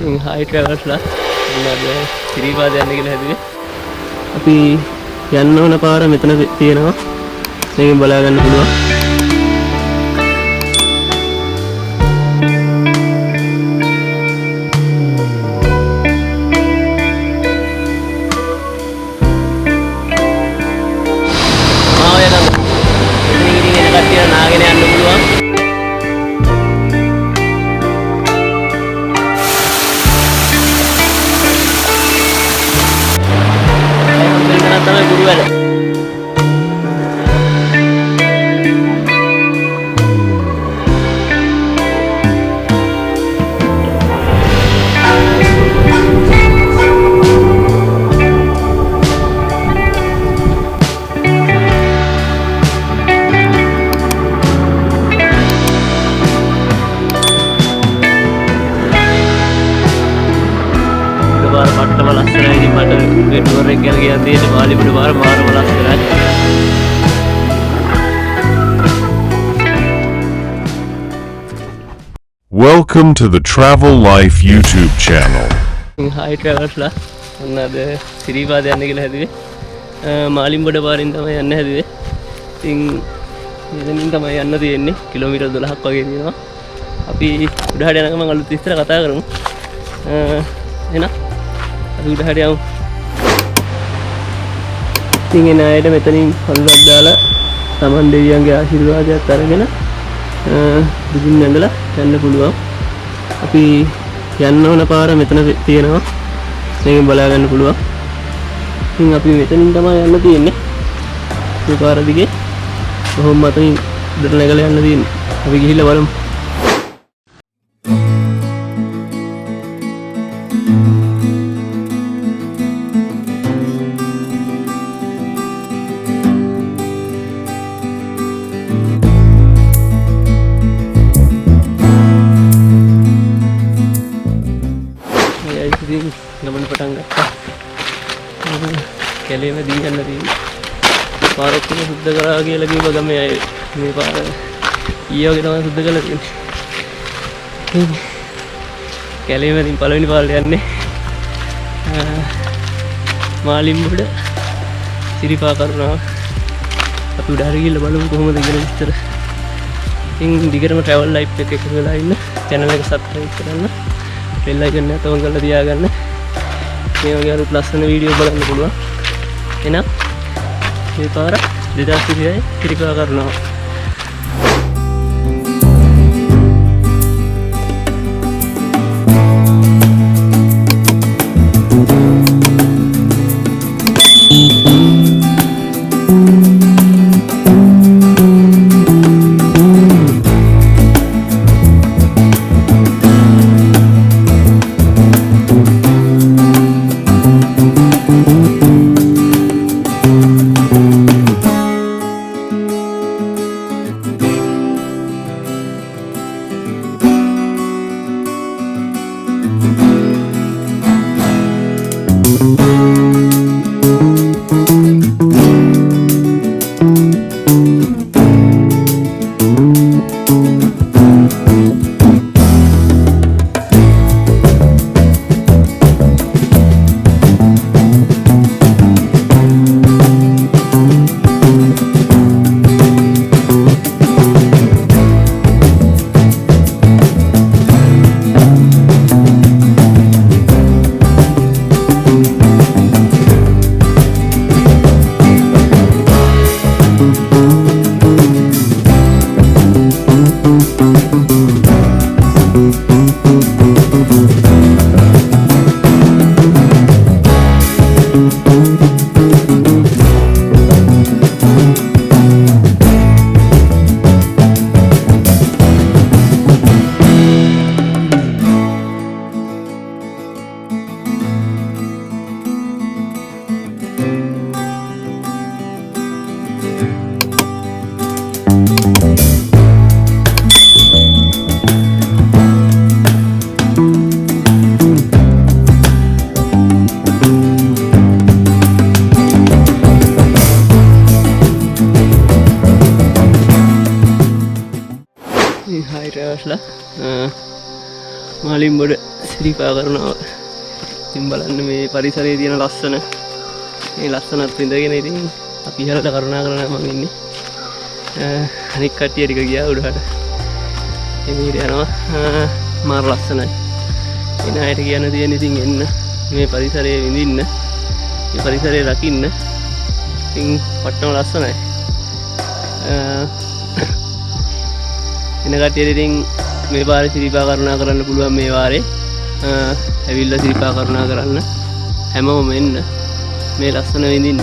හයි ට්‍රැවල්ස්ලා අද සිරිපාද යන්න කියලා හැදුවේ. අපි යන්න ඕන පාර මෙතන තියෙනවා. මේකෙන් බලා ගන්න පුළුවන්. නාගෙන යන්න පුළුවන්. තමයි ගුරු වැඩ. පට්ටම ලස්සනයි. ඉතින් මට ටුවර් එක ගැන කියන්න තියෙන්නේ මාලිමුඩ පාර මාරම ලස්සනයි. Welcome to the Travel Life YouTube channel. හයි ට්‍රැවල්ස්ලා අද සිරිපාද යන්න කියලා හැදුවේ. මාලිමුඩ පාරින් තමයි යන්න හැදුවේ. ඉතින් එතනින් තමයි යන්න තියෙන්නේ. කිලෝමීටර් 12ක් වගේ තියෙනවා. අපි උඩහට යනකම් අලුත් විස්තර කතා කරමු. එහෙනම් උඩහට යමු. ඉතින් එන අයට මෙතනින් පොල්ලක් දාලා තමන් දෙවියන්ගේ ආශිර්වාදයක් අරගෙන දුකින් නැඳලා යන්න පුළුවන්. අපි යන්න ඕන පාර මෙතන තියෙනවා. මේකෙන් බලා ගන්න පුළුවන්. ඉතින් අපි මෙතනින් තමයි යන්න තියෙන්නේ. මේ පාර දිගේ කොහොම මතින් උඩට නැගලා යන්න තියෙන්නේ. අපි ගිහිල්ලා බලමු. ගමන් පටන් ගත්තා. කැලේම දී යන්න තියෙන්නේ. පාර ඔක්කොම සුද්ධ කරා කියලා කිව්ව ගමේ අය මේ පාර ඊයේ වගේ තමයි සුද්ධ කරලා තියෙන්නේ. කැලේම ඉතින් පළවෙනි පාරට යන්නේ. මාලිමුඩ සිරිපා කරුණා. අපි උඩහට ගිහිල්ලා බලමු කොහොමද ඉගෙන විස්තර. ඉතින් දිගටම travel life එක එකතු වෙලා ඉන්න. channel එක subscribe කරන්න. bell icon එක on කරලා තියාගන්න. මේ වගේ අලුත් ලස්සන වීඩියෝ බලන්න පුළුවන්. එහෙනම් මේ පාර 2020 සිරිපා කරුණා. මාලිමුඩ සිරිපා කරනවා. ඉතින් බලන්න මේ පරිසරයේ තියෙන ලස්සන මේ ලස්සනත් විඳගෙන ඉතින් අපි ඉහළට කරුණා කරන මම ඉන්නේ. අනික් කට්ටිය ටික ගියා උඩට. එමීට යනවා. මාර ලස්සනයි. එන අයට කියන්න තියෙන ඉතින් එන්න මේ පරිසරයේ විඳින්න. මේ පරිසරයේ රකින්න. ඉතින් වට්ටම ලස්සනයි. එන කට්ටියට ඉතින් මේ පාරේ සිරිපා කරුණා කරන්න පුළුවන් මේ වාරේ. ඇවිල්ලා සිරිපා කරුණා කරන්න. හැමෝම එන්න මේ ලස්සන විඳින්න.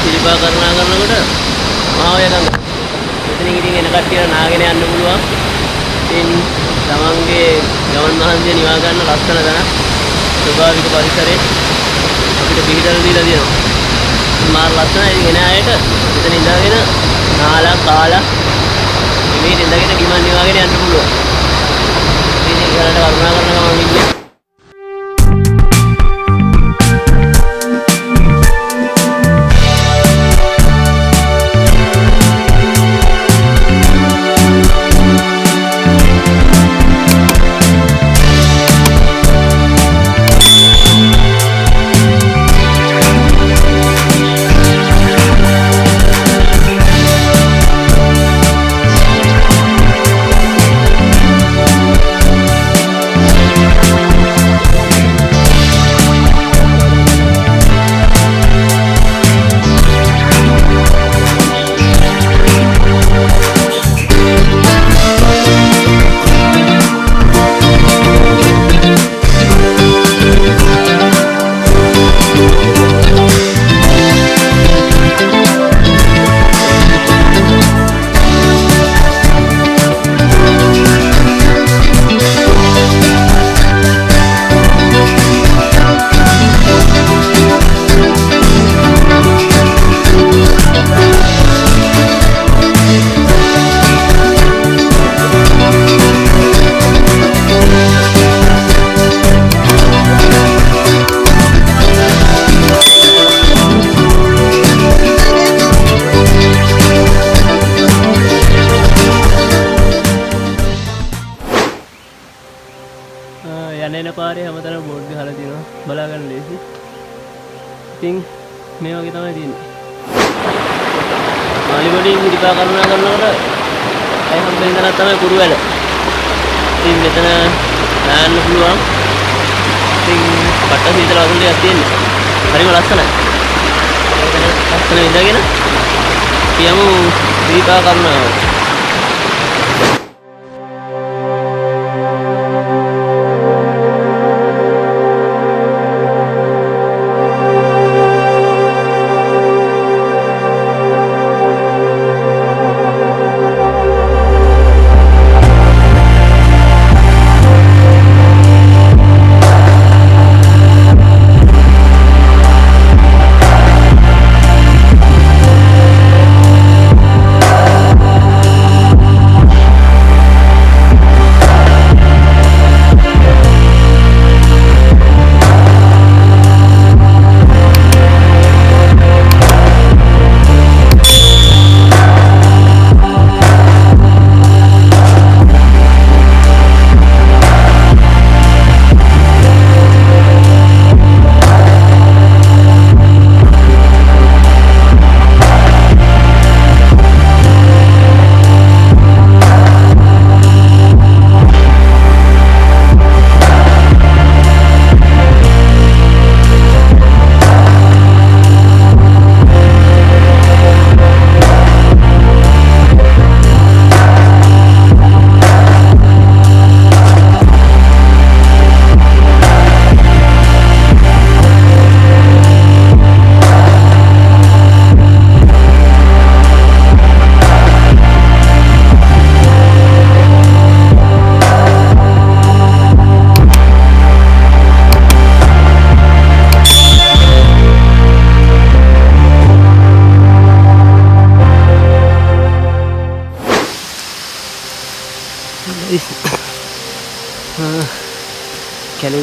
සිරිපා කරුණා කරනකොට මාවය ගඟ. මෙතනින් ඉතින් එන කට්ටියට නාගෙන යන්න පුළුවන්. ඉතින් තමන්ගේ ගමන් මහන්සිය නිවා ගන්න ලස්සන තැනක්. ස්වභාවික පරිසරේ අපිට පිළිදැල් දීලා තියෙනවා. මාර ලස්සනයි. ඉතින් එන අයට මෙතන ඉඳගෙන නාලා කාලා මේ ඉඳගෙන ගිමන් නිවාගෙන යන්න පුළුවන්. ඉතින් ඒකට කරුණා කරන ගමන් ඉන්නේ. යන පාරේ හැමතැනම බෝඩ් ගහලා තියෙනවා. බලා ගන්න ලේසි. ඉතින් මේ වගේ තමයි තියෙන්නේ. මාලිගොඩින් සිරිපා කරුණා කරනකොට අය හම්බෙන්න තැනක් තමයි කුරුවැල. ඉතින් මෙතන නාන්න පුළුවන්. ඉතින් පට්ට සීතල වතුර ටිකක් තියෙන්නේ. හරිම ලස්සනයි. එතන ලස්සන ඉඳගෙන කියමු සිරිපා කරුණාව.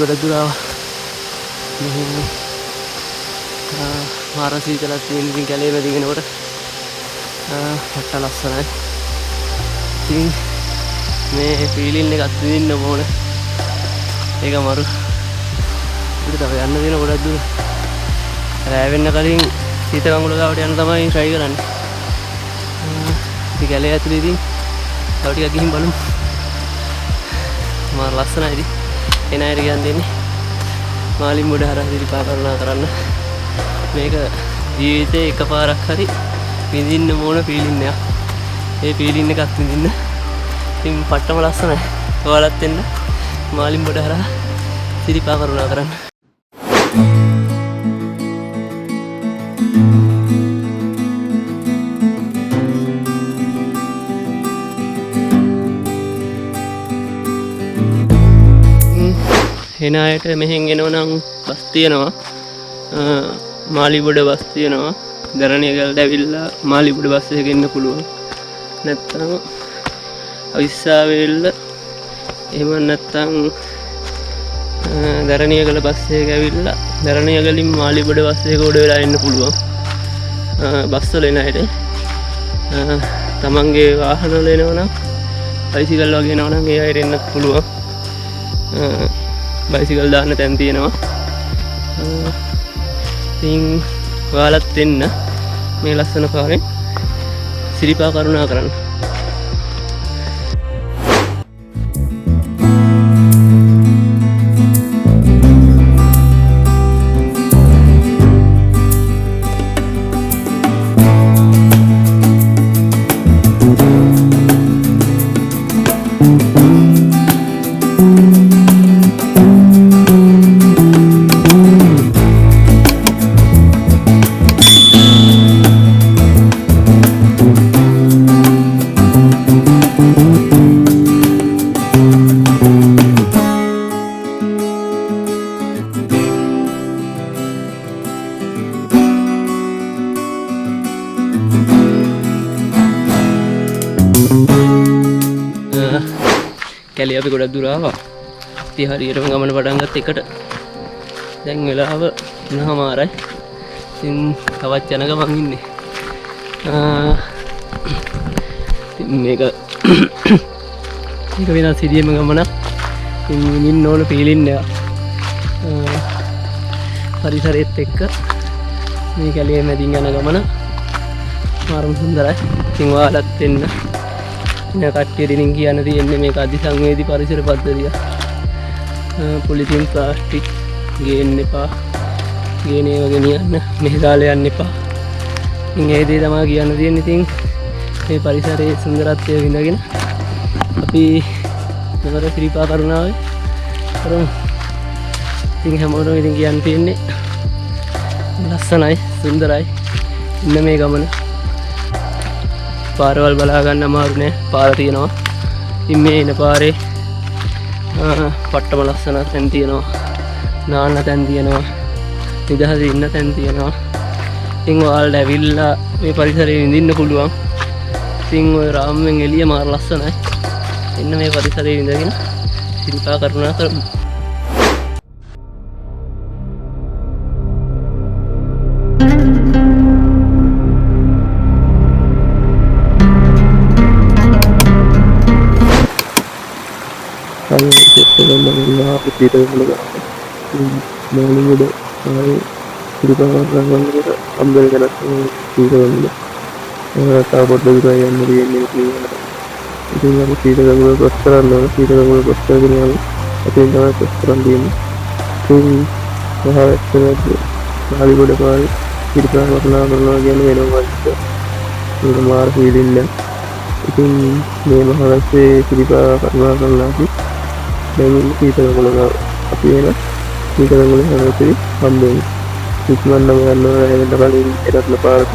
ගොඩ දුරාව මාර සීතලක් තියෙන ඉතින් කැලේ වැදිගෙනකොට හොට්ට ලස්සනයි. ඉතින් මේ ෆීලින් එකක් විඳින්න ඕන. ඒක මරු. අපිට තව යන්න දෙන ගොඩක් දුර. රැ වෙන්න කලින් සීත කඟුල ගාවට යන්න තමයි try කරන්නේ. ඉතින් කැලේ ඇතුලේ ඉතින් තව ටිකක් ගිහින් බලමු. මාර ලස්සනයි ඉතින්. එන අයට කියන්න දෙන්නේ මාලිම් මුඩ හරහා සිරිපා කරුණා කරන්න. මේක ජීවිතේ එකපාරක් හරි විඳින්න ඕන ෆීලින් එකක්. ඒ ෆීලින් එකක් විඳින්න ඉතින් පට්ටම ලස්සනයි. ඔයාලත් එන්න මාලිම් මුඩ හරහා සිරිපා කරුණා කරන්න. එන අයට මෙහෙන් එනවනම් බස් තියෙනවා. මාලිබොඩ බස් තියෙනවා. දරණියගලට ඇවිල්ලා මාලිබොඩ බස් එකක එන්න පුළුවන්. නැත්නම් අවිස්සාවේල්ල එහෙම නැත්නම් දරණියගල බස් එකක ඇවිල්ලා දරණියගලින් මාලිබොඩ බස් එකක උඩ වෙලා එන්න පුළුවන්. බස් වල එන අයට තමන්ගේ වාහන වල එනවනම් බයිසිකල් වගේ එනවනම් ඒ අයට එන්නත් පුළුවන්. බයිසිකල් දාන්න තැන් තියෙනවා. ඉතින් ඔයාලත් එන්න මේ ලස්සන පාරෙන් සිරිපා කරුණා කරන්න. කැලේ අපි ගොඩක් දුර ආවා. ඉතින් හරියටම ගමන පටන් ගත්ත එකට දැන් වෙලාව 9:00යි. ඉතින් තවත් යන ගමන් ඉන්නේ. ඉතින් මේක වෙනස් සිදියම ගමනක්. ඉතින් විඳින්න ඕන ෆීලින් එක. පරිසරයත් එක්ක මේ කැලේ මැදින් යන ගමන මාරම සුන්දරයි. ඉතින් ඔයාලත් එන්න. කට්ටියට ඉතින් කියන්න තියෙන්නේ මේක අධිසංවේදී පරිසර පද්ධතිය. පොලිතින් ප්ලාස්ටික් ගේන්න එපා. ගේන ඒවා ගෙනියන්න මෙහි දාලා යන්න එපා. ඉතින් ඒ දේ තමයි කියන්න තියෙන්නේ. ඉතින් මේ පරිසරයේ සුන්දරත්වය විඳගෙන අපි මෙවර සිරිපා කරුණාවේ කරමු. ඉතින් හැමෝටම ඉතින් කියන්න තියෙන්නේ ලස්සනයි සුන්දරයි ඉන්න මේ ගමන. පාරවල් බලා ගන්න අමාරු නෑ. පාර තියෙනවා. ඉතින් මේ එන පාරේ පට්ටම ලස්සන තැන් තියෙනවා. නාන්න තැන් තියෙනවා. නිදහසේ ඉන්න තැන් තියෙනවා. ඉතින් ඔයාලට ඇවිල්ලා මේ පරිසරය විඳින්න පුළුවන්. ඉතින් ඔය රාමෙන් එළිය මාර ලස්සනයි. එන්න මේ පරිසරය විඳගෙන සිරිපා කරුණා කරමු. මාලිබොඩ සිරිපා කරුණා කරන අම්බල ගැනත් සීතලවල තව පොඩ්ඩක් දුරයි යන්න තියෙන්නේ කියලා. ඉතින් අපි සීතලවල ක්‍රොස් කරන්න ඕන. සීතලවල ක්‍රොස් කරගෙන යන්න අපි තමයි ක්‍රොස් කරන් තියෙන්නේ. ඉතින් මහවැස්සනත් මාලිබොඩ පාරේ සිරිපා කරුණා කරනවා කියන වෙනවා වගේ. ඒක මාර ෆීලින් එක. ඉතින් මේ මහවැස්සේ සිරිපා කරුණා කරනවා කි දැන් සීතලවල අපි එන සීතලවල හැරෙති හම්බෙන්නේ. ඉක්මනටම යන්න ඕන. එන්න කලින් එරත්න පාරට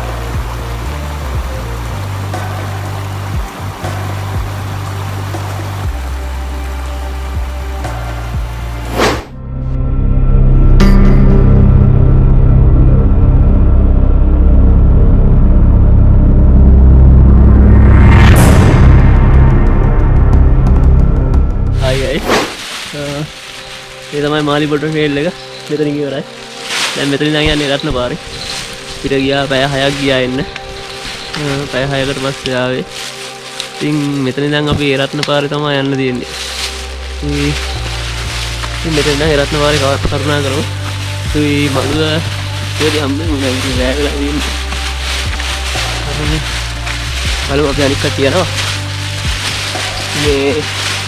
තමයි මාලිබොඩ ට්‍රේල් එක. මෙතනින් ඉවරයි. දැන් මෙතනින් නම් යන්නේ රත්න පාරේ. පිට ගියා පැය 6ක් ගියා එන්න. පැය 6කට පස්සේ ආවේ. ඉතින් මෙතන ඉඳන් අපි ඒ රත්න පාරේ තමයි යන්න තියෙන්නේ. ඉතින් මෙතන ඉඳන් ඒ රත්න පාරේ කරුණා කරමු. ඉතින් මගුල ඉතින් හම්බෙන්නේ නැහැ වැයලා තියෙන්නේ. බලමු අපි අනිත් කට්ටිය යනවා. මේ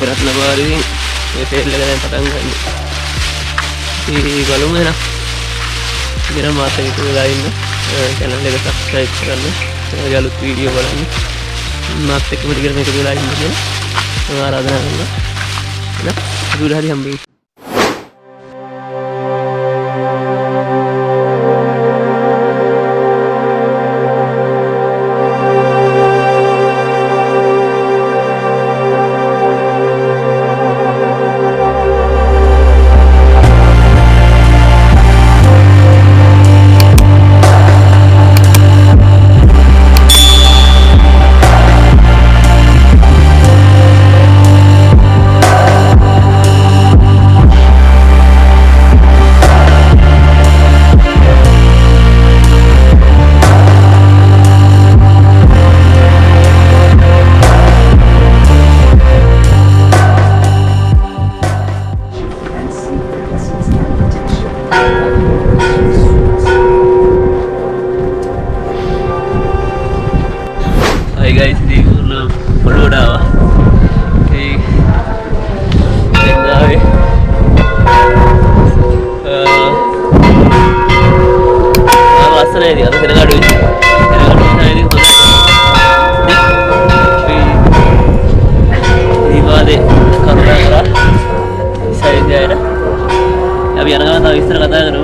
රත්න පාරේ මේ ට්‍රේල් එක දැන් පටන් ගන්න. ඉතින් බලමු එහෙනම්. ඉතින් මාත් එක්ක වෙලා ඉන්න. channel එක subscribe කරන්න. අලුත් වීඩියෝ බලන්න. මාත් එක්කම ටිකට මේක වෙලා ඉන්න කියලා මම ආරාධනා කරනවා. එහෙනම් අපි උඩ හරි හම්බෙමු. Hi guys, di perlu dah. Okay, dah. Apa asal ni? Ada kena gaduh. Kena gaduh saya ni tu. Di bawah karena kera. Saya jadi. Abi anak-anak tahu istri kata kan?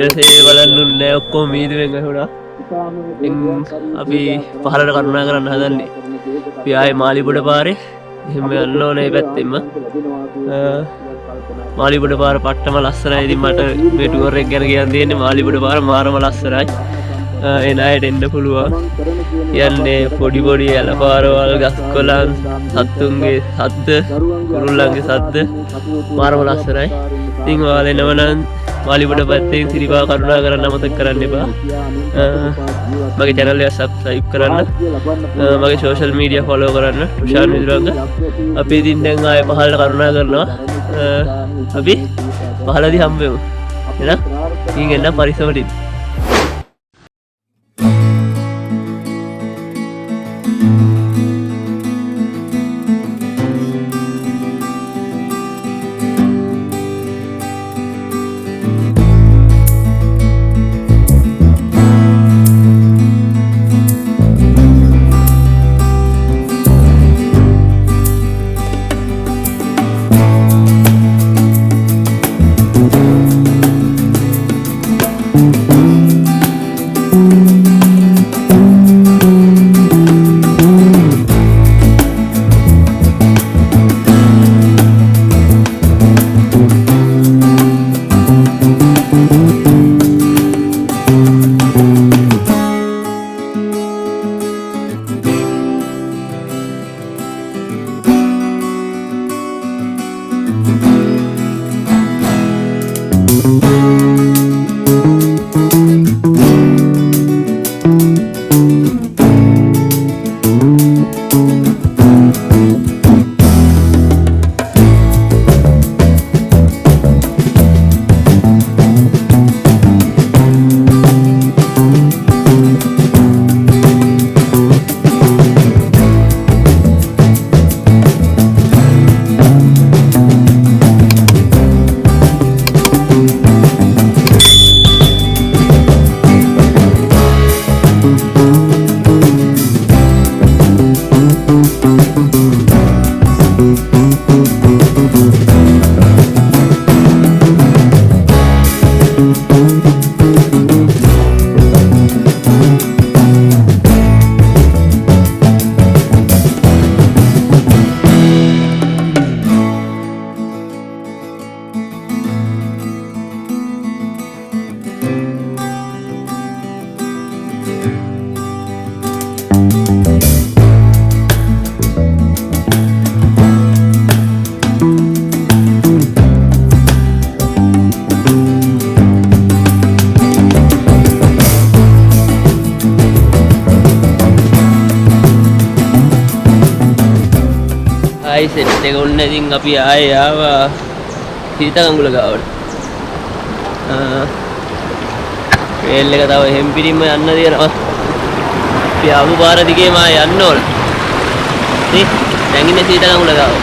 ඊටසේ බලන්නුන්නේ ඔක්කොම මීදුවෙන් ඇහුණා. ඉතින් අපි පහළට කරුණා කරන්න හදන්නේ. අපි ආයේ මාලිබොඩ පාරේ එහෙම යන්න ඕනේ පැත්තෙම. මාලිබොඩ පාර පට්ටම ලස්සනයි. ඉතින් මට මේ ටුවර් එක ගැන කියන්න තියෙන්නේ මාලිබොඩ පාර මාරම ලස්සනයි. එන අයට එන්න පුළුවන්. යන්නේ පොඩි පොඩි ඇලපාරවල් ගස්කොලන් සත්තුන්ගේ සද්ද කුරුල්ලන්ගේ සද්ද මාරම ලස්සනයි. ඉතින් ඔයාලා එනවනම් මාලිබොඩ පැත්තෙන් සිරිපා කරුණා කරන්න අමතක කරන්න එපා. මගේ channel එක subscribe කරන්න. මගේ social media follow කරන්න. තුෂාර මිදුලංග. අපි ඉතින් දැන් ආයේ පහළට කරුණා කරනවා. අපි පහළදී හම්බෙමු. එහෙනම් ඉතින් එන්න පරිස්සමට. Thank you. සෙට් එක උන්න ඉතින් අපි ආයේ ආවා සීතගංගුල ගාවට. රේල් එක තව එහෙම් පිටින්ම යන්න තියෙනවා. අපි ආපු පාර දිගේම යන්න ඕන. ඉතින් දැන් ඉන්නේ සීතගංගුල ගාව.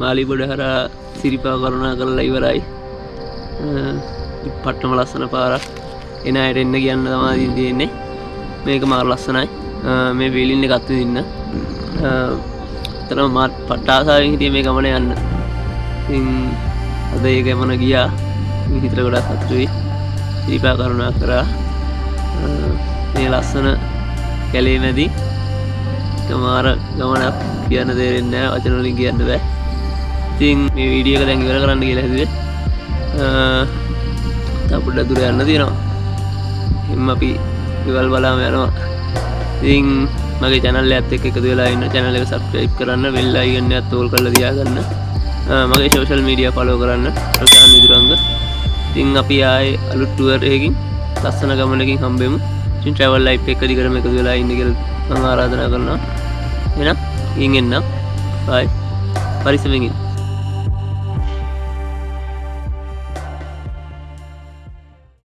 මාලිබොඩ හරහා සිරිපා කරුණා කරලා ඉවරයි. පට්ටම ලස්සන පාරක්. එන අයට එන්න කියන්න තමයි තියෙන්නේ. මේක මාර ලස්සනයි. මේ වීලින් එක අත්විඳින්න. එතන මාත් පට්ට ආසාවෙන් හිටියේ මේ ගමන යන්න. ඉතින් අද ඒ ගමන ගියා. හිතට ගොඩක් සතුටුයි. සිරිපා කරුණා කරා මේ ලස්සන කැලේ මැදි මාර ගමනක් කියන්න තේරෙන්නේ නැහැ. වචන වලින් කියන්න බෑ. ඉතින් මේ වීඩියෝ එක දැන් ඉවර කරන්න කියලා හිතුවේ. තව පොඩ්ඩක් දුර යන්න තියෙනවා. එම්ම අපි ගෙවල් බලාම යනවා. ඉතින් මගේ channel එකත් එක්ක එකතු වෙලා ඉන්න channel එක subscribe කරන්න, bell icon එකත් ඕල් කරලා තියාගන්න. මගේ social media follow කරන්න. ප්‍රකාශන විදුරංග. ඉතින් අපි ආයේ අලුත් tour එකකින් ලස්සන ගමනකින් හම්බෙමු. ඉතින් travel life එක දිගටම එකතු වෙලා ඉන්න කියලා මම ආරාධනා කරනවා. එහෙනම් ඉන් එන්න. bye. පරිස්සමෙන් ඉන්න.